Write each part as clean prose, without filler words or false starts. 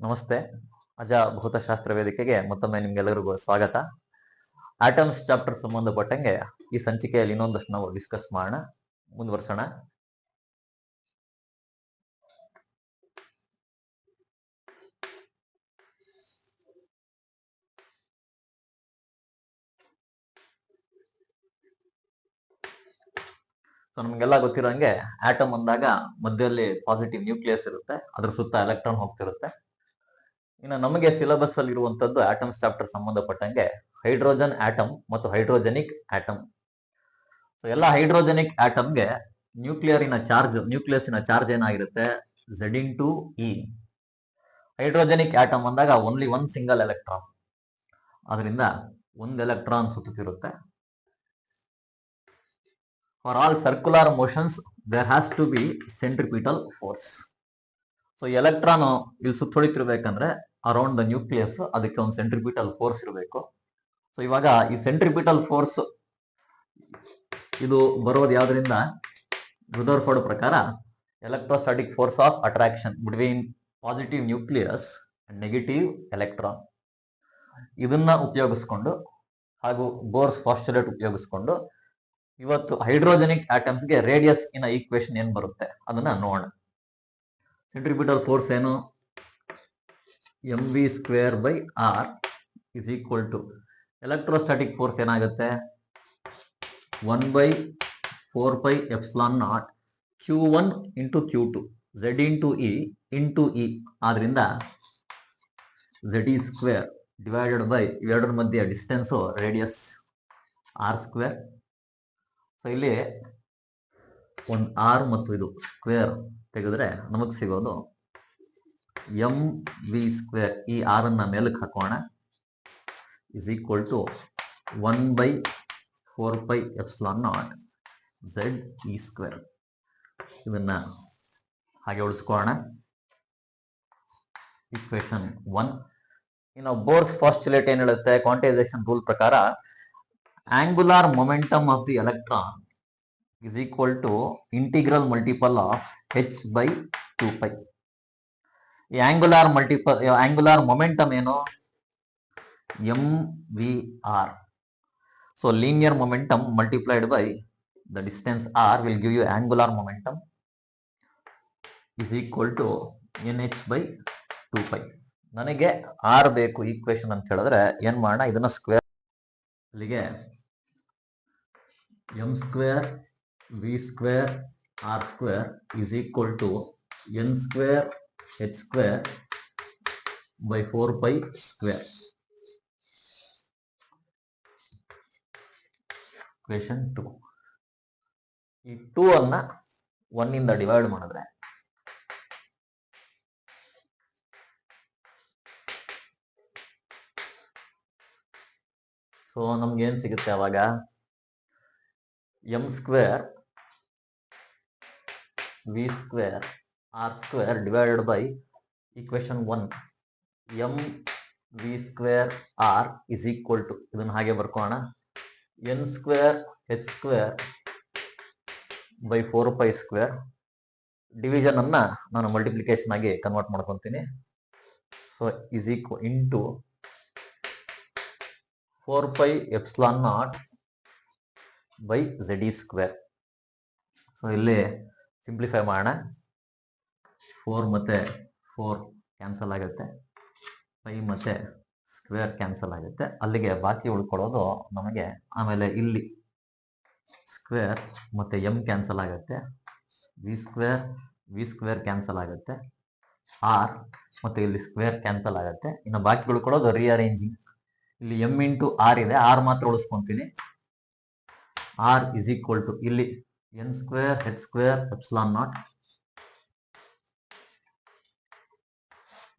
ನಮಸ್ತೆ. ಅಜಾ ಭೌತಶಾಸ್ತ್ರ ವೇದಿಕೆಗೆ ಮತ್ತೊಮ್ಮೆ ನಿಮ್ಗೆಲ್ಲರಿಗೂ ಸ್ವಾಗತ. ಆಟಮ್ಸ್ ಚಾಪ್ಟರ್ ಸಂಬಂಧಪಟ್ಟಂಗೆ ಈ ಸಂಚಿಕೆಯಲ್ಲಿ ಇನ್ನೊಂದಷ್ಟು ನಾವು ಡಿಸ್ಕಸ್ ಮಾಡೋಣ, ಮುಂದುವರ್ಸೋಣ. ಸೊ ನಮ್ಗೆಲ್ಲ ಗೊತ್ತಿರೋಂಗೆ ಆಟಮ್ ಅಂದಾಗ ಮಧ್ಯದಲ್ಲಿ ಪಾಸಿಟಿವ್ ನ್ಯೂಕ್ಲಿಯಸ್ ಇರುತ್ತೆ, ಅದ್ರ ಸುತ್ತ ಎಲೆಕ್ಟ್ರಾನ್ ಹೋಗ್ತಿರುತ್ತೆ. ಇನ್ನು ನಮಗೆ ಸಿಲೆಬಸ್ ಅಲ್ಲಿ ಇರುವಂತದ್ದು ಆಟಮ್ಸ್ ಚಾಪ್ಟರ್ ಸಂಬಂಧಪಟ್ಟಂಗೆ ಹೈಡ್ರೋಜನ್ ಆಟಮ್ ಮತ್ತು ಹೈಡ್ರೋಜೆನಿಕ್ ಆಟಮ್. ಸೊ ಎಲ್ಲ ಹೈಡ್ರೋಜೆನಿಕ್ ಆಟಮ್ಗೆ ನ್ಯೂಕ್ಲಿಯಸ್ಸಿನ ಚಾರ್ಜ್ ಏನಾಗಿರುತ್ತೆ, Z/E. ಹೈಡ್ರೋಜೆನಿಕ್ ಆಟಮ್ ಅಂದಾಗ ಓನ್ಲಿ ಒನ್ ಸಿಂಗಲ್ ಎಲೆಕ್ಟ್ರಾನ್, ಅದರಿಂದ ಒಂದು ಎಲೆಕ್ಟ್ರಾನ್ ಸುತ್ತುತ್ತಿರುತ್ತೆ. For all circular motions there has to be centripetal force. So electron ಇಲ್ಲಿ ಸುತ್ತೊಳಿತಿರ್ಬೇಕಂದ್ರೆ ಅರೌಂಡ್ ದ ನ್ಯೂಕ್ಲಿಯಸ್ ಅದಕ್ಕೆ ಒಂದು ಸೆಂಟ್ರಿಪಿಟಲ್ ಫೋರ್ಸ್ ಇರಬೇಕು. ಸೊ ಇವಾಗ ಈ ಸೆಂಟ್ರಿಪಿಟಲ್ ಫೋರ್ಸ್ ಇದು ಬರೋದು ಯಾವ್ದ್ರಿಂದ, ರುದರ್ಫೋರ್ಡ್ ಪ್ರಕಾರ electrostatic force of attraction between positive nucleus and negative electron. ಇದನ್ನ ಉಪಯೋಗಿಸ್ಕೊಂಡು ಹಾಗೂ ಬೋರ್ಸ್ ಪಾಸ್ಟುಲೇಟ್ ಉಪಯೋಗಿಸ್ಕೊಂಡು ಇವತ್ತು ಹೈಡ್ರೋಜೆನಿಕ್ ಆಟಮ್ಸ್ಗೆ ರೇಡಿಯಸ್ ಇನ್ ಈಕ್ವೇಶನ್ ಏನ್ ಬರುತ್ತೆ ಅದನ್ನ ನೋಡೋಣ. ಸೆಂಟ್ರಿಪಿಟಲ್ ಫೋರ್ಸ್ ಏನು, mv²/r is equal to electrostatic force ಏನಾಗುತ್ತೆ 1/4πε0 q1 ಇಂಟು q2 Z/E ಆದ್ರಿಂದ Z² ಡಿವೈಡೆಡ್ ಬೈ ಇವೆರಡರ ಮಧ್ಯೆ ಡಿಸ್ಟೆನ್ಸ್ ರೇಡಿಯಸ್ r². ಸೊ ಇಲ್ಲಿ ಒಂದು r ಮತ್ತು ಇದು ಸ್ಕ್ವೇರ್ ತೆಗೆದ್ರೆ ನಮಗೆ ಸಿಗೋದು mv². ಈ r ಅನ್ನ ಮೇಲಕ್ಕೆ ಹಾಕೋಣ ಇಸ್ ಈಕ್ವಲ್ ಟು 1/4πε0 ZE². ಇದನ್ನ ಹಾಗೆ ಉಳಿಸ್ಕೋಣ. ಈಕ್ವೇಶನ್ 1. ಇನ್ನು ಬೋರ್ಸ್ ಪಾಸ್ಟುಲೇಟ್ ಏನ್ ಹೇಳುತ್ತೆ, ಕ್ವಾಂಟೈಸೇಷನ್ ರೂಲ್ ಪ್ರಕಾರ angular momentum of the electron is equal to integral multiple of h/2π. ಈ ಆಂಗುಲಾರ್ ಮೊಮೆಂಟಮ್ ಏನು, mvr. So linear momentum multiplied by the distance r will give you angular momentum is equal to nh/2π. ನನಗೆ r ಬೇಕು equation ಅಂತ ಹೇಳಿದ್ರೆ ಏನ್ ಮಾಡೋಣ, ಇದನ್ನ square, ಅಲ್ಲಿಗೆ m² v² r² is equal to n² h²/4π². Equation 2. ಈ 2 ಅನ್ನ 1 ಇಂದ ಡಿವೈಡ್ ಮಾಡಿದ್ರೆ ಸೊ ನಮ್ಗೆ ಏನ್ ಸಿಗುತ್ತೆ, ಅವಾಗ m² v² r² divided by equation 1 mv² r is equal to, ಇದನ್ನ ಹಾಗೆ ಬರ್ಕೋಣ, n² h²/4π². ಡಿವಿಷನ್ ಅನ್ನ ನಾನು ಮಲ್ಟಿಪ್ಲಿಕೇಶನ್ ಆಗಿ ಕನ್ವರ್ಟ್ ಮಾಡ್ಕೊಂತೀನಿ. So is equal into 4πε0/ZE². So ಇಲ್ಲಿ ಸಿಂಪ್ಲಿಫೈ ಮಾಡೋಣ. 4 ಮತ್ತೆ 4 ಕ್ಯಾನ್ಸಲ್ ಆಗುತ್ತೆ, 5 ಮತ್ತೆ ಸ್ಕ್ವೇರ್ ಕ್ಯಾನ್ಸಲ್ ಆಗುತ್ತೆ, ಅಲ್ಲಿಗೆ ಬಾಕಿ ಉಳ್ಕೊಳ್ಳೋದು ನಮಗೆ. ಆಮೇಲೆ ಇಲ್ಲಿ ಸ್ಕ್ವೇರ್ ಮತ್ತೆ m ಕ್ಯಾನ್ಸಲ್ ಆಗುತ್ತೆ, v² ಕ್ಯಾನ್ಸಲ್ ಆಗುತ್ತೆ, r ಮತ್ತೆ ಇಲ್ಲಿ ಸ್ಕ್ವೇರ್ ಕ್ಯಾನ್ಸಲ್ ಆಗುತ್ತೆ. ಇನ್ನು ಬಾಕಿ ಉಳ್ಕೊಳ್ಳೋದು ರಿಅರೇಂಜಿಂಗ್. ಇಲ್ಲಿ m ಇಂಟು r ಇದೆ, r ಮಾತ್ರ ಉಳಿಸ್ಕೊಂತೀನಿ. r ಇಸ್ ಈಕ್ವಲ್ ಟು ಇಲ್ಲಿ n² h²/0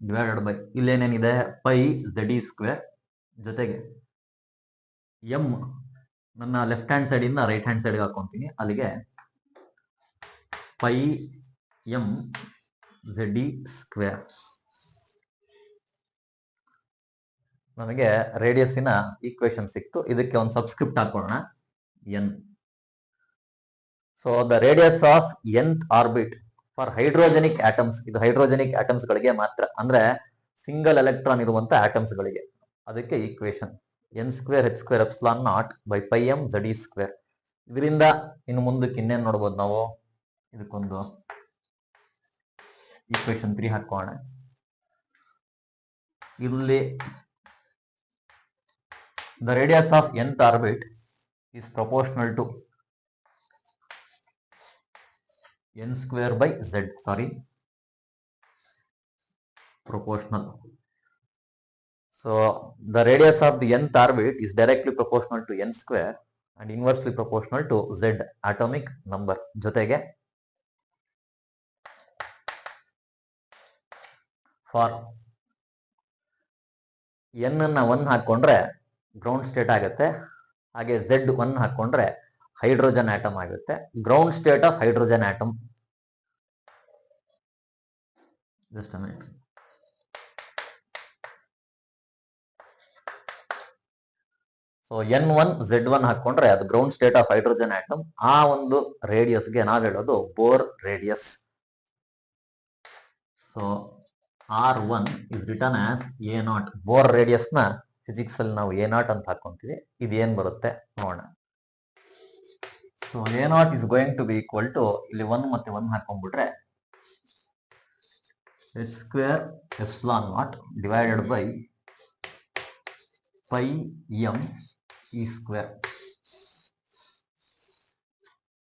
divided by ಇಲ್ಲೇನೇನಿದೆ πZE² ಜೊತೆಗೆ m ನನ್ನ ಲೆಫ್ಟ್ ಹ್ಯಾಂಡ್ ಸೈಡ್ ಇಂದ ರೈಟ್ ಹ್ಯಾಂಡ್ ಸೈಡ್ಗೆ ಹಾಕೊಂತೀನಿ, ಅಲ್ಲಿಗೆ πmZE². ನಮಗೆ ರೇಡಿಯಸ್ಸಿನ ಈಕ್ವೇಶನ್ ಸಿಕ್ತು. ಇದಕ್ಕೆ ಒಂದು ಸಬ್ಸ್ಕ್ರಿಪ್ಟ್ ಹಾಕೋಣ n. So the radius of nth orbit for hydrogenic atoms, ಇದು ಹೈಡ್ರೋಜೆನಿಕ್ ಆಟಮ್ಸ್ ಗಳಿಗೆ ಮಾತ್ರ, ಅಂದ್ರೆ ಸಿಂಗಲ್ ಎಲೆಕ್ಟ್ರಾನ್ ಇರುವಂತ ಆಟಮ್ಸ್ ಗಳಿಗೆ. ಅದಕ್ಕೆ equation n²h²ε0 by πm z² ಇದರಿಂದ ಇನ್ನು ಮುಂದಕ್ಕೆ ಇನ್ನೇನು ನೋಡ್ಬೋದು ನಾವು, ಇದಕ್ಕೊಂದು ಈಕ್ವೇಶನ್ 3 ಹಾಕೋಣ. ಇಲ್ಲಿ the radius of nth orbit is proportional to n² by z, proportional. So the radius of the nth orbit is directly proportional to n² and inversely proportional to z atomic number. ಜೊತೆಗೆ for n ಅನ್ನ 1 ಹಾಕೊಂಡ್ರೆ ground state ಆಗುತ್ತೆ, ಹಾಗೆ z 1 ಹಾಕೊಂಡ್ರೆ hydrogen atom ಆಗುತ್ತೆ. Ground state of hydrogen atom. Just a minute. So n1 z1 ಹಾಕೊಂಡ್ರೆ ಅದು ground state of hydrogen atom. ಆ ಒಂದು ರೇಡಿಯಸ್ಗೆ ನಾವು ಹೇಳೋದು Bohr radius. So R1 is written as A0. Bohr radius ನ ಫಿಸಿಕ್ಸ್ ಅಲ್ಲಿ ನಾವು A0 ಅಂತ ಹಾಕೊಂತೀವಿ. ಇದೇನ್ ಬರುತ್ತೆ ನೋಡೋಣ. So A0 is going to be equal to, ಇಲ್ಲಿ 1 ಮತ್ತೆ 1 ಹಾಕೊಂಡ್ಬಿಟ್ರೆ h²ε0 divided by πm e².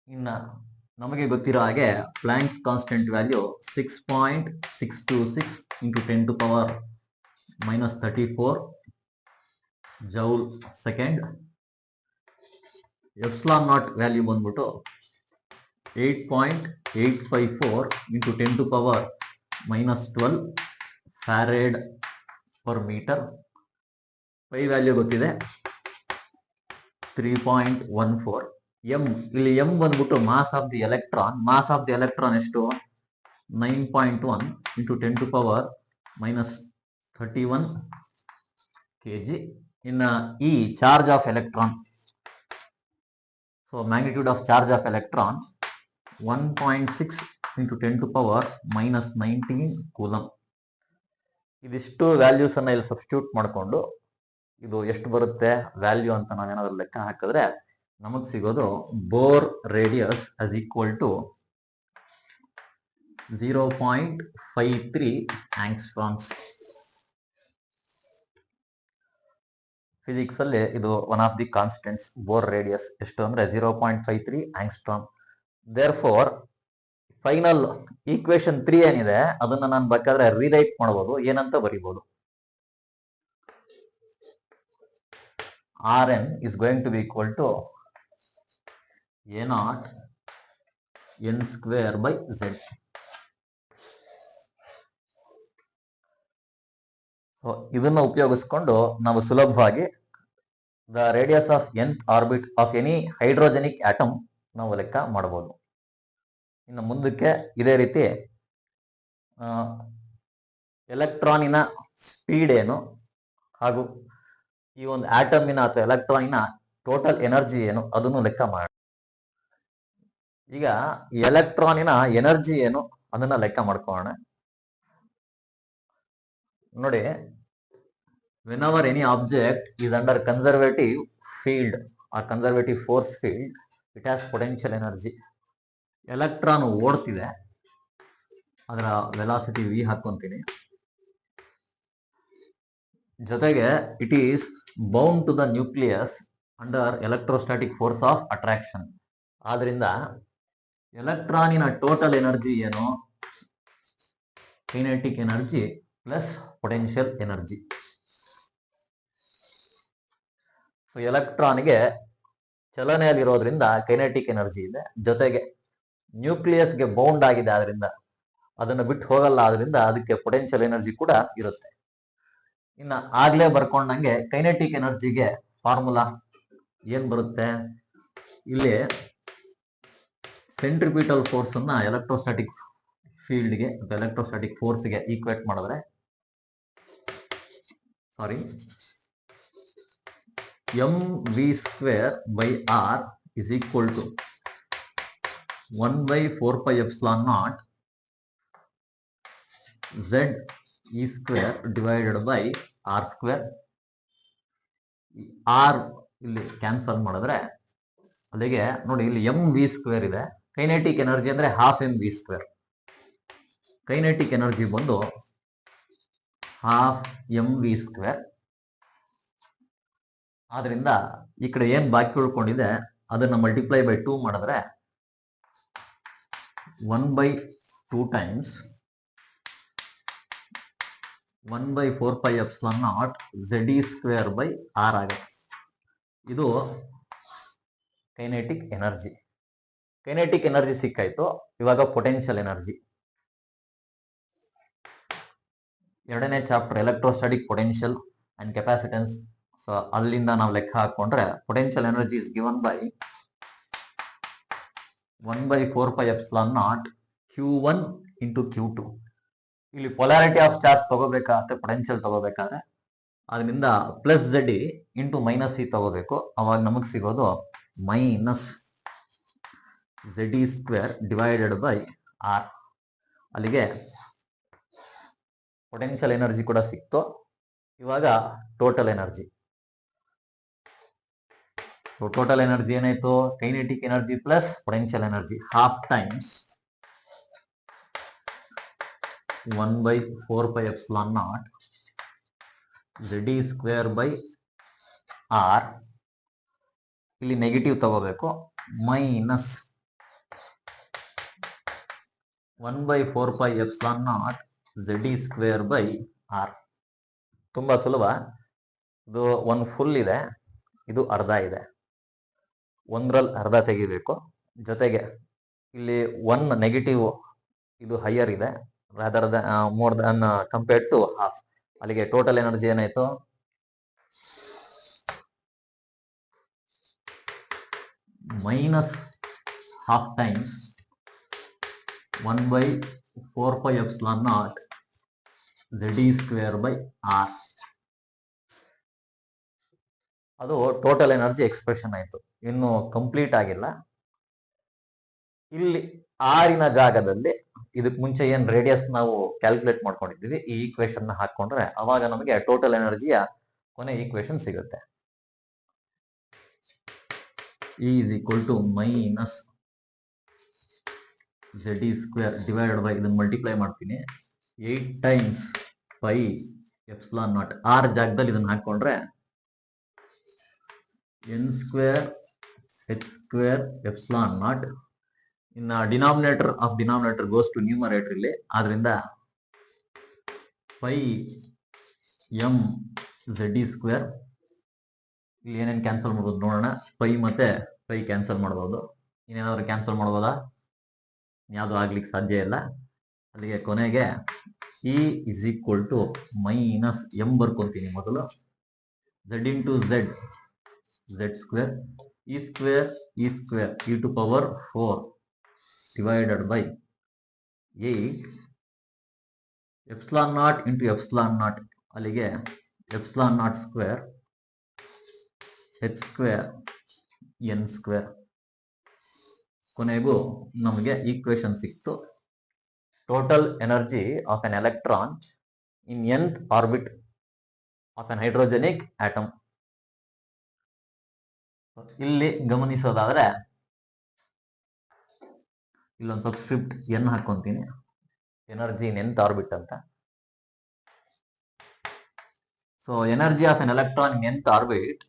ಇನ್ನ ನಮಗೆ ಗೊತ್ತಿರೋ ಹಾಗೆ Planck's constant value 6.626 into 10⁻³ joule second. ε0 value ಬಂದ್ಬಿಟ್ಟು 8.854 into 10⁻12 farad per metre. Pi value ಗೊತ್ತಿದೆ 3.14. ಎಂ, ಇಲ್ಲಿ ಎಂ ಬಂದ್ಬಿಟ್ಟು mass of the electron. Mass of the electron ಎಷ್ಟು? 9.1 into 10⁻31 kg. ಇನ್ನ ಈ charge of electron, so magnitude of charge of electron 1.6 into 10⁻19 coulomb. ಇದಿಷ್ಟು values ಅನ್ನ ಇಲ್ಲಿ ಸಬ್ಸ್ಟಿಟ್ಯೂಟ್ ಮಾಡಿಕೊಂಡು ಇದು ಎಷ್ಟು ಬರುತ್ತೆ ವ್ಯಾಲ್ಯೂ ಅಂತ ನಾವೇನಾದ್ರೂ ಲೆಕ್ಕ ಹಾಕಿದ್ರೆ ನಮಗ್ ಸಿಗೋದು Bohr radius as equal to 0.53 angstroms. Physics ಅಲ್ಲಿ ಇದು one of the constants. Bohr radius ಎಷ್ಟು ಅಂದ್ರೆ 0.53 angstrom. Therefore final equation 3 ಏನಿದೆ ಅದನ್ನ ನಾನು ಬೇಕಾದ್ರೆ ರೀರೈಟ್ ಮಾಡಬಹುದು. ಏನಂತ ಬರೀಬಹುದು? Rn is going to be equal to A0 n² by z. So ಇದನ್ನ ಉಪಯೋಗಿಸ್ಕೊಂಡು ನಾವು ಸುಲಭವಾಗಿ the radius of nth orbit of any hydrogenic atom ನಾವು ಲೆಕ್ಕ ಮಾಡಬಹುದು. ಇನ್ನು ಮುಂದಕ್ಕೆ ಇದೇ ರೀತಿ ಎಲೆಕ್ಟ್ರಾನಿನ ಸ್ಪೀಡ್ ಏನು ಹಾಗೂ ಈ ಒಂದು ಆಟಮಿನ ಅಥವಾ ಎಲೆಕ್ಟ್ರಾನಿನ ಟೋಟಲ್ ಎನರ್ಜಿ ಏನು ಅದನ್ನು ಲೆಕ್ಕ ಮಾಡಿ. ಈಗ ಎಲೆಕ್ಟ್ರಾನಿನ ಎನರ್ಜಿ ಏನು ಅದನ್ನ ಲೆಕ್ಕ ಮಾಡ್ಕೊಳ್ಳೋಣ. ನೋಡಿ, whenever any object is under conservative field or conservative force field, it has potential energy. Electron ಓಡ್ತಿದೆ, ಅದರ ವೆಲಾಸಿಟಿ v ಹಾಕೊಂತೀನಿ. ಜೊತೆಗೆ it is bound to the nucleus under electrostatic force of attraction. ಆದ್ರಿಂದ ಎಲೆಕ್ಟ್ರಾನಿನ ಟೋಟಲ್ ಎನರ್ಜಿ ಏನು? Kinetic energy plus potential energy. So ಎಲೆಕ್ಟ್ರಾನ್ಗೆ ಚಲನೆಯಲ್ಲಿರೋದ್ರಿಂದ kinetic energy ಇದೆ, ಜೊತೆಗೆ ನ್ಯೂಕ್ಲಿಯಸ್ಗೆ ಬೌಂಡ್ ಆಗಿದೆ, ಆದ್ರಿಂದ ಅದನ್ನು ಬಿಟ್ಟು ಹೋಗಲ್ಲ, ಆದ್ರಿಂದ ಅದಕ್ಕೆ ಪೊಟೆನ್ಷಿಯಲ್ ಎನರ್ಜಿ ಕೂಡ ಇರುತ್ತೆ. ಇನ್ನ ಆಗ್ಲೇ ಬರ್ಕೊಂಡಂಗೆ ಕೈನೆಟಿಕ್ ಎನರ್ಜಿಗೆ ಫಾರ್ಮುಲಾ ಏನ್ ಬರುತ್ತೆ? ಇಲ್ಲಿ ಸೆಂಟ್ರಿಪಿಟಲ್ ಫೋರ್ಸ್ ಅನ್ನ ಎಲೆಕ್ಟ್ರೋಸ್ಟಾಟಿಕ್ ಫೀಲ್ಡ್ಗೆ ಅಥವಾ ಎಲೆಕ್ಟ್ರೋಸ್ಟಾಟಿಕ್ ಫೋರ್ಸ್ಗೆ ಈಕ್ವೇಟ್ ಮಾಡಿದ್ರೆ, mv²/r is equal to 1/4πε0 z e square divided by r square. R ಇಲ್ಲಿ ಕ್ಯಾನ್ಸಲ್ ಮಾಡಿದ್ರೆ ಅಲ್ಲಿಗೆ ನೋಡಿ ಇಲ್ಲಿ ಎಂ ವಿ ಸ್ಕ್ವೇರ್ ಇದೆ. ಕೈನೆಟಿಕ್ ಎನರ್ಜಿ ಅಂದ್ರೆ half m v square. Kinetic energy ಬಂದು ಹಾಫ್ ಎಂ ವಿ ಸ್ಕ್ವೇರ್. ಆದ್ರಿಂದ ಈ ಕಡೆ ಏನ್ ಬಾಕಿ ಉಳ್ಕೊಂಡಿದೆ ಅದನ್ನ ಮಲ್ಟಿಪ್ಲೈ ಬೈ 2 ಮಾಡಿದ್ರೆ 1/2 times 1/4πε0 ZE square by R ಆಗುತ್ತೆ. ಇದು ಕೈನೆಟಿಕ್ ಎನರ್ಜಿ. ಕೈನೆಟಿಕ್ ಎನರ್ಜಿ ಸಿಕ್ಕಾಯ್ತು. ಇವಾಗ ಪೊಟೆನ್ಷಿಯಲ್ ಎನರ್ಜಿ. ಎರಡನೇ chapter electrostatic potential and capacitance. So ಅಲ್ಲಿಂದ ನಾವು ಲೆಕ್ಕ ಹಾಕೊಂಡ್ರೆ potential energy is given by 1/4πε0 Q1 into Q2. ಇಲ್ಲಿ ಪೊಲಾರಿಟಿ ಆಫ್ ಚಾರ್ಜ್ ತಗೋಬೇಕಾದ್ರೆ ಪೊಟೆನ್ಷಿಯಲ್ ತಗೋಬೇಕಾದ್ರೆ ಅದರಿಂದ plus ZE into minus C ತಗೋಬೇಕು. ಅವಾಗ ನಮಗೆ ಸಿಗೋದು minus ZE square divided by R. ಅಲ್ಲಿಗೆ ಪೊಟೆನ್ಷಿಯಲ್ ಎನರ್ಜಿ ಕೂಡ ಸಿಕ್ತು. ಇವಾಗ total energy. So total energy ಏನಾಯ್ತು? Kinetic energy plus potential energy half times 1/4πε0 ZE square by R. ಇಲ್ಲಿ ನೆಗೆಟಿವ್ ತಗೋಬೇಕು. Minus 1/4πε0 ZE square by R. ತುಂಬಾ ಸುಲಭ. ಇದು ಒಂದು ಫುಲ್ ಇದೆ, ಇದು ಅರ್ಧ ಇದೆ. ಒಂದ್ರಲ್ಲಿ ಅರ್ಧ ತೆಗಿಬೇಕು. ಜೊತೆಗೆ ಇಲ್ಲಿ 1 ನೆಗೆಟಿವ್ ಇದು ಹೈಯರ್ ಇದೆ rather more than compared to half. ಅಲ್ಲಿಗೆ ಟೋಟಲ್ ಎನರ್ಜಿ ಏನಾಯ್ತು? Minus half times 1/4πε0 ZE square by R. ಅದು ಟೋಟಲ್ ಎನರ್ಜಿ ಎಕ್ಸ್ಪ್ರೆಷನ್ ಆಯ್ತು. ಇನ್ನು ಕಂಪ್ಲೀಟ್ ಆಗಿಲ್ಲ. ಇಲ್ಲಿ ಆರಿನ ಜಾಗದಲ್ಲಿ ಇದಕ್ಕೆ ಮುಂಚೆ ಏನ್ ರೇಡಿಯಸ್ ನಾವು ಕ್ಯಾಲ್ಕುಲೇಟ್ ಮಾಡ್ಕೊಂಡಿದ್ದೀವಿ, ಈ ಈಕ್ವೇಶನ್ ಹಾಕೊಂಡ್ರೆ ಅವಾಗ ನಮಗೆ ಟೋಟಲ್ ಎನರ್ಜಿಯ ಕೊನೆ ಈಕ್ವೇಶನ್ ಸಿಗುತ್ತೆ. E is equal to minus ZE square divided by, ಇದನ್ನ ಮಲ್ಟಿಪ್ಲೈ ಮಾಡ್ತೀನಿ, 8 times pi epsilon naught. R ಜಾಗದಲ್ಲಿ ಇದನ್ನ ಹಾಕೊಂಡ್ರೆ n square h square epsilon naught. ಇನ್ನ denominator of denominator goes to numerator ಇಲ್ಲಿ. ಆದ್ರಿಂದ ಪೈ ಎಂ ZE ಸ್ಕ್ವೇರ್. ಇಲ್ಲಿ ಏನೇನು ಕ್ಯಾನ್ಸಲ್ ಮಾಡ್ಬೋದು ನೋಡೋಣ. ಪೈ ಮತ್ತೆ ಪೈ ಕ್ಯಾನ್ಸಲ್ ಮಾಡ್ಬೋದು. ಇನ್ನೇನಾದ್ರು ಕ್ಯಾನ್ಸಲ್ ಮಾಡ್ಬೋದಾ? ಯಾವುದು ಆಗ್ಲಿಕ್ಕೆ ಸಾಧ್ಯ ಇಲ್ಲ. ಅಲ್ಲಿಗೆ ಕೊನೆಗೆ E is equal to minus M ಬರ್ಕೊಂತೀನಿ ಮೊದಲು. Z into Z square E square E to power 4 divided by 8 epsilon naught into epsilon naught. ಅಲ್ಲಿಗೆ epsilon naught square h square n square. ಕೊನೆಗೂ ನಮಗೆ ಈಕ್ವೇಶನ್ ಸಿಕ್ತು. Total energy of an electron in nth orbit of an hydrogenic atom. ಇಲ್ಲಿ ಗಮನಿಸೋದಾದ್ರೆ ಇಲ್ಲೊಂದು subscript n ಹಾಕೊಂತೀನಿ, energy in nth orbit ಅಂತ. So energy of an electron in nth orbit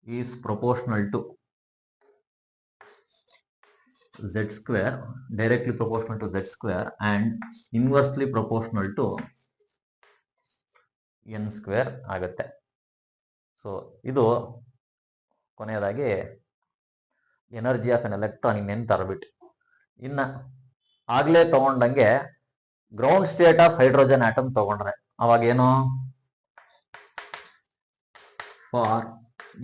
is proportional to Z square, directly proportional to Z square and inversely proportional to n square ಆಗುತ್ತೆ. So ಇದು ಕೊನೆಯದಾಗಿ energy of an electron in nth orbit. ಇನ್ನ ಆಗ್ಲೇ ತಗೊಂಡಂಗೆ ground state of hydrogen atom ತಗೊಂಡ್ರೆ ಅವಾಗ ಏನು? For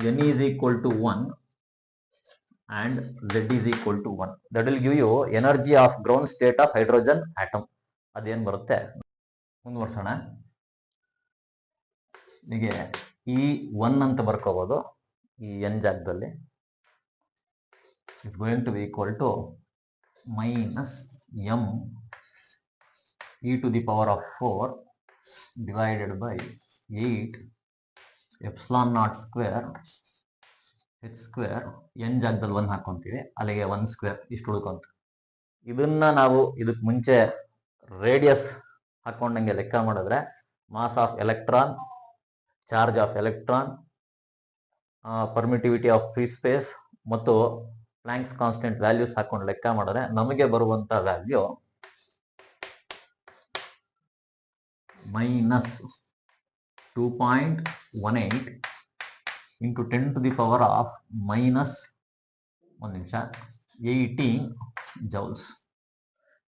n is equal to 1 and Z is equal to 1. That will give you energy of ground state of hydrogen atom. ಅದೇನ್ ಬರುತ್ತೆ ಮುಂದುವರ್ಸೋಣ. ಹೀಗೆ ಈ 1 ಅಂತ ಬರ್ಕೋಬಹುದು ಈ n ಜಾಗದಲ್ಲಿ. is going to be equal to minus m e to the power of 4 divided by 8 epsilon naught square h square n ಜಾಗದಲ್ಲಿ 1 ಹಾಕೊಂತೀವಿ, ಅಲ್ಲಿಗೆ 1 square ಇಷ್ಟು ಉಳ್ಕೊಂತ. ಇದನ್ನ ನಾವು ಇದಕ್ಕೆ ಮುಂಚೆ ರೇಡಿಯಸ್ ಹಾಕೊಂಡಂಗೆ ಲೆಕ್ಕ ಮಾಡಿದ್ರೆ mass of electron, charge of electron, permittivity of free space ಮತ್ತು ಪ್ಲಾಂಕ್ಸ್ ಕಾನ್ಸ್ಟೆಂಟ್ ವ್ಯಾಲ್ಯೂಸ್ ಹಾಕೊಂಡು ಲೆಕ್ಕ ಮಾಡಿದ್ರೆ ನಮಗೆ ಬರುವಂತ value minus 2.18 into 10 to the power of minus 18 joules.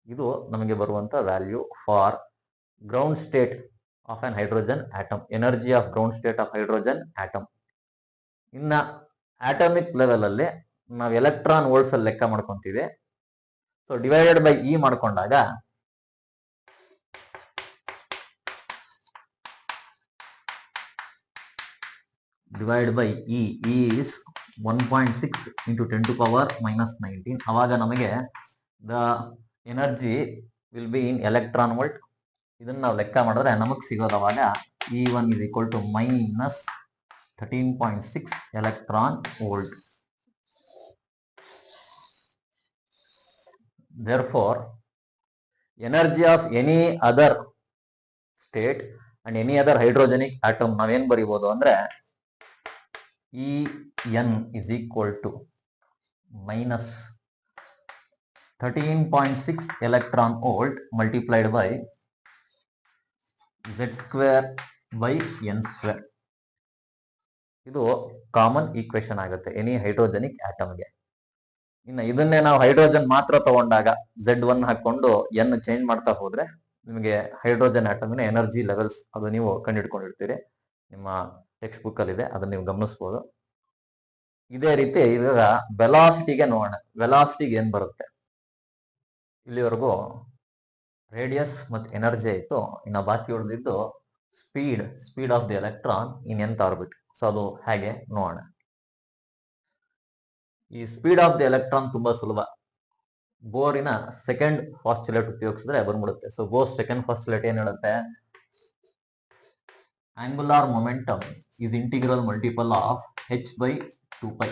ಇದು ನಮಗೆ ಬರುವಂತ value for ground state of an hydrogen atom, energy of ground state of hydrogen atom. ಇನ್ನ ಆಟಮಿಕ್ ಲೆವೆಲ್ ಅಲ್ಲಿ ನಾವು ಎಲೆಕ್ಟ್ರಾನ್ ವೋಲ್ಟ್ಸ್ ಅಲ್ಲಿ ಲೆಕ್ಕ ಮಾಡ್ಕೊಂತೀವಿ. ಸೊ ಡಿವೈಡೆಡ್ ಬೈ ಇ ಮಾಡ್ಕೊಂಡಾಗ divided by E is 1.6 into 10 to power minus 19. ಅವಾಗ ನಮಗೆ the energy will be in electron volt. ಇದನ್ನ ನಾವು ಲೆಕ್ಕ ಮಾಡಿದ್ರೆ ನಮಗೆ ಸಿಗೋದು ಅವಾಗ E1 is equal to minus 13.6 electron volt. Therefore, energy of any other state and any other hydrogenic atom ನಾವೇನ್ ಬರೀಬಹುದು ಅಂದ್ರೆ En is equal to minus 13.6 electron volt multiplied by Z square by N square. ಇದು common equation ಆಗುತ್ತೆ any ಹೈಡ್ರೋಜನಿಕ್ ಆಟಮ್ಗೆ. ಇನ್ನು ಇದನ್ನೇ ನಾವು hydrogen ಮಾತ್ರ ತಗೊಂಡಾಗ Z1 ಹಾಕೊಂಡು N ಚೇಂಜ್ ಮಾಡ್ತಾ ಹೋದ್ರೆ ನಿಮಗೆ ಹೈಡ್ರೋಜನ್ ಆಟಮ್ನ ಎನರ್ಜಿ ಲೆವೆಲ್ಸ್ ಅದು ನೀವು ಕಂಡುಹಿಡ್ಕೊಂಡಿರ್ತೀರಿ, ನಿಮ್ಮ ಟೆಕ್ಸ್ಟ್ ಬುಕ್ ಅಲ್ಲಿ ಇದೆ, ಅದನ್ನ ನೀವು ಗಮನಿಸಬಹುದು. ಇದೇ ರೀತಿ ಇವಾಗ ವೆಲಾಸಿಟಿಗೆ ನೋಡೋಣ. ವೆಲಾಸಿಟಿಗೆ ಏನ್ ಬರುತ್ತೆ? ಇಲ್ಲಿವರೆಗೂ ರೇಡಿಯಸ್ ಮತ್ತು ಎನರ್ಜಿ ಆಯಿತು. ಇನ್ನು ಬಾಕಿ ಉಳಿದಿದ್ದು speed of the electron in nth orbit. So ಅದು ಹೇಗೆ ನೋಡೋಣ. ಈ ಸ್ಪೀಡ್ ಆಫ್ ದಿ ಎಲೆಕ್ಟ್ರಾನ್ ತುಂಬಾ ಸುಲಭ. ಬೋರಿನ ಸೆಕೆಂಡ್ ಪಾಸ್ಟುಲೇಟ್ ಉಪಯೋಗಿಸಿದ್ರೆ ಬಂದ್ಬಿಡುತ್ತೆ. ಸೊ ಬೋರ್ ಸೆಕೆಂಡ್ ಪಾಸ್ಟುಲೇಟ್ ಏನ್ ಹೇಳುತ್ತೆ? angular momentum is integral multiple of h by 2pi.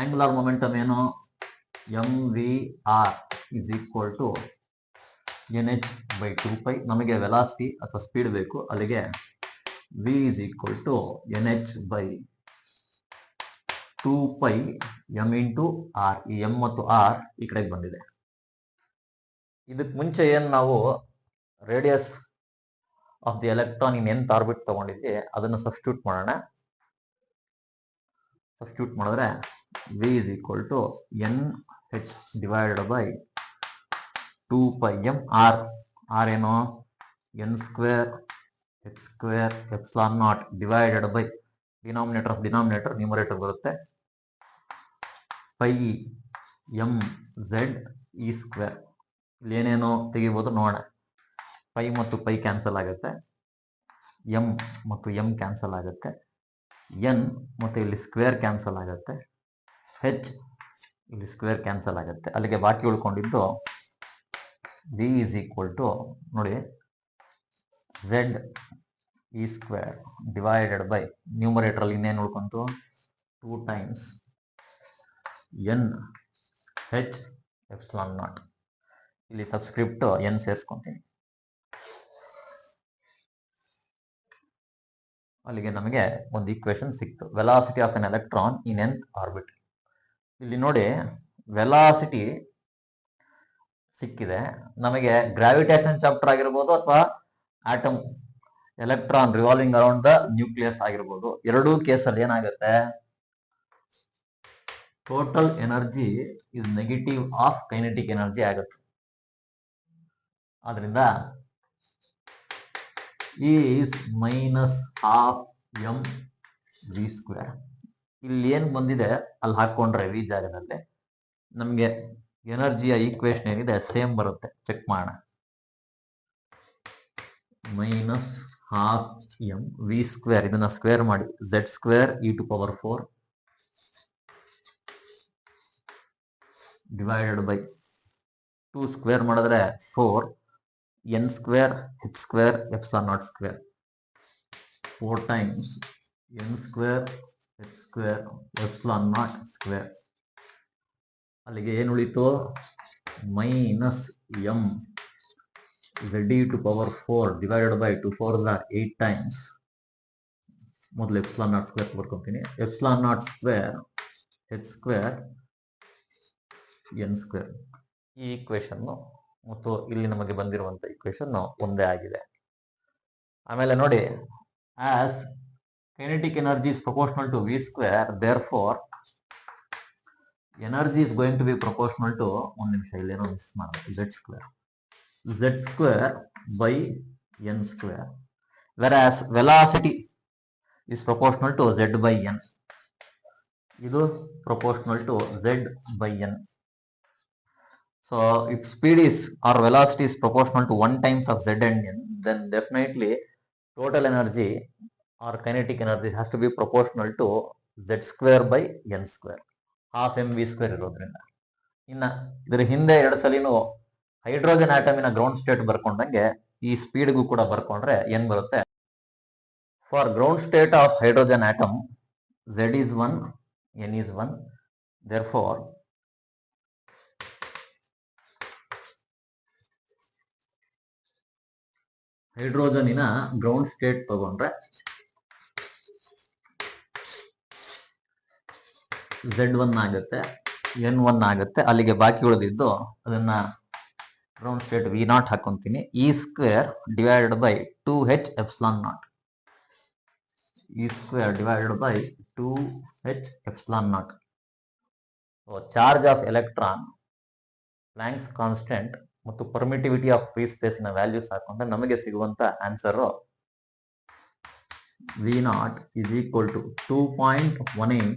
angular momentum ಏನು? mvr is equal to nh by 2pi. ನಮಗೆ ವೆಲಾಸಿಟಿ ಅಥವಾ ಸ್ಪೀಡ್ ಬೇಕು, ಅಲ್ಲಿಗೆ v is equal to nh by 2pi m into r. ಈ m ಮತ್ತು r ಈ ಕಡೆಗೆ ಬಂದಿದೆ. ಇದಕ್ಕೆ ಮುಂಚೆ ಏನು ನಾವು radius of the electron in nth orbit ತಗೊಂಡಿದ್ವಿ, ಅದನ್ನು ಸಬ್ಸ್ಟಿಟ್ಯೂಟ್ ಮಾಡೋಣ. ಸಬ್ಸ್ಟಿಟ್ಯೂಟ್ ಮಾಡಿದ್ರೆ v is equal to nh divided by 2pi m r. r ಏನು? n square h square epsilon naught divided by denominator of denominator numerator ಬರುತ್ತೆ pi m z e square. ಇಲ್ಲಿ ಏನೇನೋ ತೆಗಿಬೋದು ನೋಡೋಣ. ಪೈ ಮತ್ತು pi cancel ಆಗುತ್ತೆ, M ಮತ್ತು M cancel ಆಗುತ್ತೆ, ಎನ್ ಮತ್ತು ಇಲ್ಲಿ ಸ್ಕ್ವೇರ್ ಕ್ಯಾನ್ಸಲ್ ಆಗುತ್ತೆ, ಹೆಚ್ ಇಲ್ಲಿ ಸ್ಕ್ವೇರ್ ಕ್ಯಾನ್ಸಲ್ ಆಗುತ್ತೆ. ಅಲ್ಲಿಗೆ ಬಾಕಿ ಉಳ್ಕೊಂಡಿದ್ದು ವಿ ಇಸ್ ಈಕ್ವಲ್ ಟು ನೋಡಿ Z E square divided by numerator ಅಲ್ಲಿ ಇನ್ನೇನು ಉಳ್ಕೊಂತು? 2 times N H epsilon naught. ಇಲ್ಲಿ ಸಬ್ಸ್ಕ್ರಿಪ್ಟ್ ಎನ್ ಸೇರಿಸ್ಕೊಂತೀನಿ. ಅಲ್ಲಿಗೆ ನಮಗೆ ಒಂದು ಈಕ್ವೇಶನ್ ಸಿಕ್ತು, velocity of an electron in nth orbit. ಇಲ್ಲಿ ನೋಡಿ ವೆಲಾಸಿಟಿ ಸಿಕ್ಕಿದೆ ನಮಗೆ. ಗ್ರಾವಿಟೇಷನ್ ಚಾಪ್ಟರ್ ಆಗಿರ್ಬೋದು ಅಥವಾ atom electron revolving around the nucleus ಆಗಿರ್ಬೋದು, ಎರಡೂ ಕೇಸಲ್ಲಿ ಏನಾಗುತ್ತೆ? Total energy is negative of kinetic energy ಆಗುತ್ತೆ. ಆದ್ರಿಂದ is minus half m v square. ಇಲ್ಲಿ ಏನ್ ಬಂದಿದೆ ಅಲ್ಲಿ ಹಾಕೊಂಡ್ರೆ ವಿ ಜಾಗದಲ್ಲಿ ನಮ್ಗೆ ಎನರ್ಜಿಯ ಈಕ್ವೇಶನ್ ಏನಿದೆ ಸೇಮ್ ಬರುತ್ತೆ. ಚೆಕ್ ಮಾಡೋಣ. Minus half m v square, ಇದನ್ನ ಸ್ಕ್ವೇರ್ ಮಾಡಿ z square e to power 4 divided by 2 square ಮಾಡಿದ್ರೆ 4 n square h square epsilon naught square 4 times n square h square epsilon naught square. ಅಲ್ಲಿಗೆ ಏನು ಉಳಿತು? Minus M z e to power 4 divided by 2 4s are 8 times. ಮೊದಲು epsilon naught square ಬರ್ಕೊಂತೀನಿ. Epsilon naught square h square n square. ಈ equation ಮತ್ತು ಇಲ್ಲಿ ನಮಗೆ ಬಂದಿರುವಂತ ಈಕ್ವೇಶನ್ ಒಂದೇ ಆಗಿದೆ. ಆಮೇಲೆ ನೋಡಿ, as kinetic energy is proportional to v square, therefore energy is going to be proportional to, ಒಂದು ನಿಮಿಷ ಇಲ್ಲೇನೋ ಮಿಸ್ ಮಾಡಿದೆ, z square by n square, whereas velocity is proportional to z by n. ಇದು proportional to z by n. So if speed is or velocity is proportional to 1 times of z and n, then definitely total energy or kinetic energy has to be proportional to z square by n square, half mv square ಇರೋದ್ರಿಂದ. ಇನ್ನ ಇದರ ಹಿಂದೆ ಎರಡು ಸಲಿನೂ hydrogen ಆಟಮಿನ ground state ಬರ್ಕೊಂಡಂಗೆ ಈ ಸ್ಪೀಡ್ಗೂ ಕೂಡ ಬರ್ಕೊಂಡ್ರೆ ಏನ್ ಬರುತ್ತೆ? For ground state of hydrogen atom z is 1, n is 1, therefore ಹೈಡ್ರೋಜನಿನ ಗ್ರೌಂಡ್ ಸ್ಟೇಟ್ ತಗೊಂಡ್ರೆ z1 ಆಗುತ್ತೆ, n1 ಆಗುತ್ತೆ. ಅಲ್ಲಿಗೆ ಬಾಕಿ ಉಳಿದಿದ್ದು ಅದನ್ನ ಗ್ರೌಂಡ್ ಸ್ಟೇಟ್ v0 ಹಾಕೊಂತೀನಿ. e square divided by 2h epsilon naught. e square divided by 2h epsilon naught. Charge of electron, Planck's constant ಮತ್ತು ಪರ್ಮಿಟಿವಿಟಿ ಆಫ್ ಫ್ರೀ ಸ್ಪೇಸಿನ ವ್ಯಾಲ್ಯೂಸ್ ಹಾಕೊಂಡ್ರೆ ನಮಗೆ ಸಿಗುವಂತ answer v0 is equal to 2.18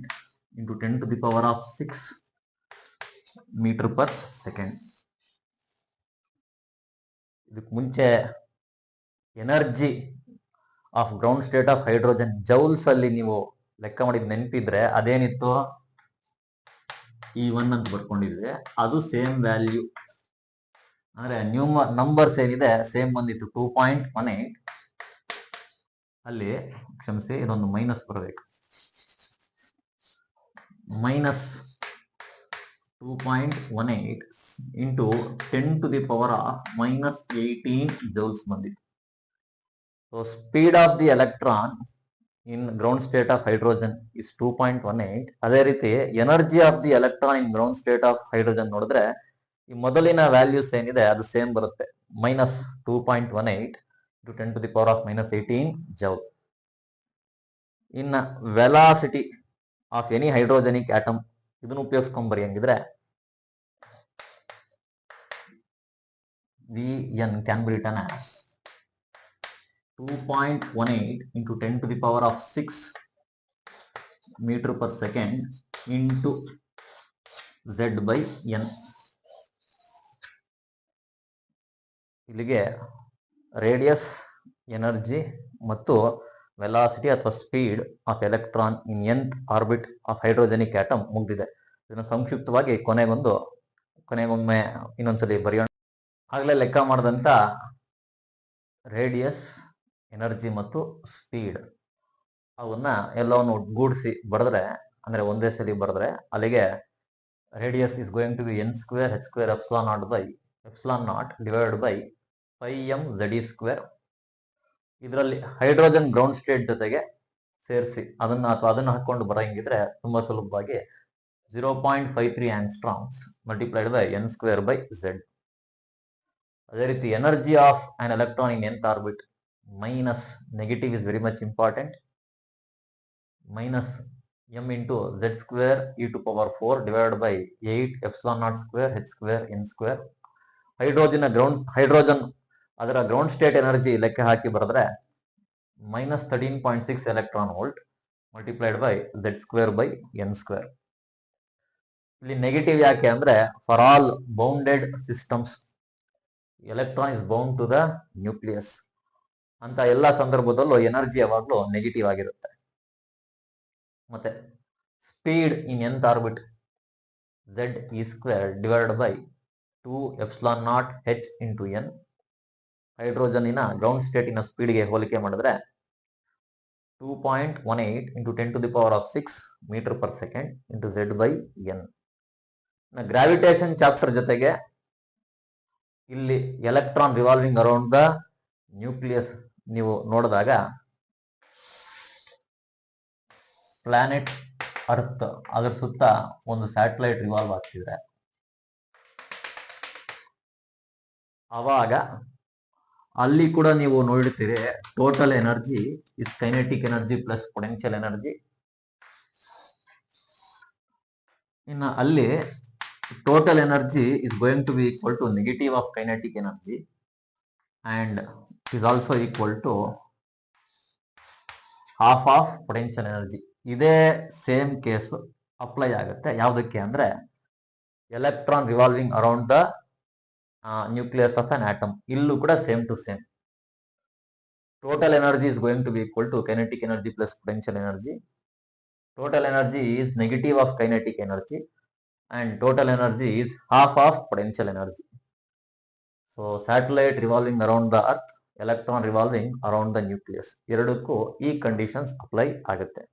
into 10 to the power of 6 meter per second. ಇದಕ್ಕೆ ಮುಂಚೆ energy of ground state of hydrogen joules ಅಲ್ಲಿ ನೀವು ಲೆಕ್ಕ ಮಾಡಿದ್ ನೆನಪಿದ್ರೆ ಅದೇನಿತ್ತು? E1 ಅಂತ ಬರ್ಕೊಂಡಿದ್ವಿ, ಅದು ಸೇಮ್ ವ್ಯಾಲ್ಯೂ ಅಂದ್ರೆ ನಂಬರ್ಸ್ ಏನಿದೆ ಸೇಮ್ ಬಂದಿತ್ತು 2.18. ಅಲ್ಲಿ ಕ್ಷಮಿಸಿ, ಇದೊಂದು ಮೈನಸ್ ಬರಬೇಕು, minus 2.18 into 10 to the power of minus 18 joules ಬಂದಿತ್ತು. So speed of the electron in ground state of hydrogen is 2.18. ಅದೇ ರೀತಿ energy of the electron in ground state of hydrogen ನೋಡಿದ್ರೆ ಈ ಮೊದಲಿನ ವ್ಯಾಲ್ಯೂಸ್ ಏನಿದೆ ಅದು ಸೇಮ್ ಬರುತ್ತೆ, minus 2.18 to 10 to the power of minus 18 joule. ಇನ್ನ ವೆಲಾಸಿಟಿ ಆಫ್ ಎನಿ ಹೈಡ್ರೋಜನಿಕ್ ಆಟಮ್ ಇದನ್ನು ಉಪಯೋಗಿಸ್ಕೊಂಡ್ ಹಂಗಿದ್ರೆ Vn can be return as 2.18 into 10 to the power of 6 meter per second into z by n. ಇಲ್ಲಿಗೆ radius, energy ಮತ್ತು velocity ಅಥವಾ speed of electron in nth orbit of hydrogenic atom ಮುಗ್ದಿದೆ. ಇದನ್ನು ಸಂಕ್ಷಿಪ್ತವಾಗಿ ಕೊನೆಗೊಮ್ಮೆ ಇನ್ನೊಂದ್ಸಲಿ ಬರೆಯೋಣ. ಆಗ್ಲೇ ಲೆಕ್ಕ ಮಾಡಿದಂತ ರೇಡಿಯಸ್, ಎನರ್ಜಿ ಮತ್ತು ಸ್ಪೀಡ್ ಅವನ್ನ ಎಲ್ಲವನ್ನು ಗೂಡಿಸಿ ಬರೆದ್ರೆ, ಅಂದ್ರೆ ಒಂದೇ ಸಲಿ ಬರೆದ್ರೆ ಅಲ್ಲಿಗೆ radius is going to be n square h square epsilon naught by epsilon naught divided by pi m z e square. ಇದರಲ್ಲಿ ಹೈಡ್ರೋಜನ್ ಗ್ರೌಂಡ್ ಸ್ಟೇಟ್ ಜೊತೆಗೆ ಸೇರಿಸಿ ಅದನ್ನ ಹಾಕೊಂಡು ಬರಂಗಿದ್ರೆ ತುಂಬಾ ಸುಲಭವಾಗಿ 0.53 angstroms multiplied by n square by z. ಅದೇ ರೀತಿ energy of an electron in nth orbit minus negative is very much important, minus m into z square e to power 4 divided by 8 epsilon naught square h square n square. Hydrogen ಅದರ ground state energy ಲೆಕ್ಕ ಹಾಕಿ ಬರೆದ್ರೆ minus 13.6 electron volt multiplied by z square by n square. ಇಲ್ಲಿ negative ಯಾಕೆ ಅಂದ್ರೆ for all bounded systems electron is bound to the nucleus ಅಂತ ಎಲ್ಲ ಸಂದರ್ಭದಲ್ಲೂ ಎನರ್ಜಿ ಯಾವಾಗಲೂ ನೆಗೆಟಿವ್ ಆಗಿರುತ್ತೆ. ಮತ್ತೆ speed in nth orbit z e square divided by 2 epsilon naught h into n ಹೈಡ್ರೋಜನ್ನಿನ ಗ್ರೌಂಡ್ ಸ್ಟೇಟಿನ ಸ್ಪೀಡ್ಗೆ ಹೋಲಿಕೆ ಮಾಡಿದ್ರೆ 2.18 into 10 to the power of 6 meter per second into z by n. Gravitation chapter ಜೊತೆಗೆ ಇಲ್ಲಿ electron revolving around the nucleus ನೀವು ನೋಡಿದಾಗ planet earth ಅದರ ಸುತ್ತ ಒಂದು ಸ್ಯಾಟಲೈಟ್ ರಿವಾಲ್ವ್ ಆಗ್ತಿದ್ರೆ ಆವಾಗ ಅಲ್ಲಿ ಕೂಡ ನೀವು ನೋಡ್ತೀರಿ total energy is kinetic energy plus potential energy. ಇನ್ನು ಅಲ್ಲಿ total energy is going to be equal to negative of kinetic energy and is also equal to half of potential energy. ಇದೇ same case apply ಆಗುತ್ತೆ ಯಾವುದಕ್ಕೆ ಅಂದ್ರೆ electron revolving around the nucleus of an atom. ಇಲ್ಲೂ ಕೂಡ same to same total energy is going to be equal to kinetic energy plus potential energy. Total energy is negative of kinetic energy and total energy is half of potential energy. So satellite revolving around the earth, electron revolving around the nucleus. ಎರಡಕ್ಕೂ ಈ conditions apply ಆಗುತ್ತೆ.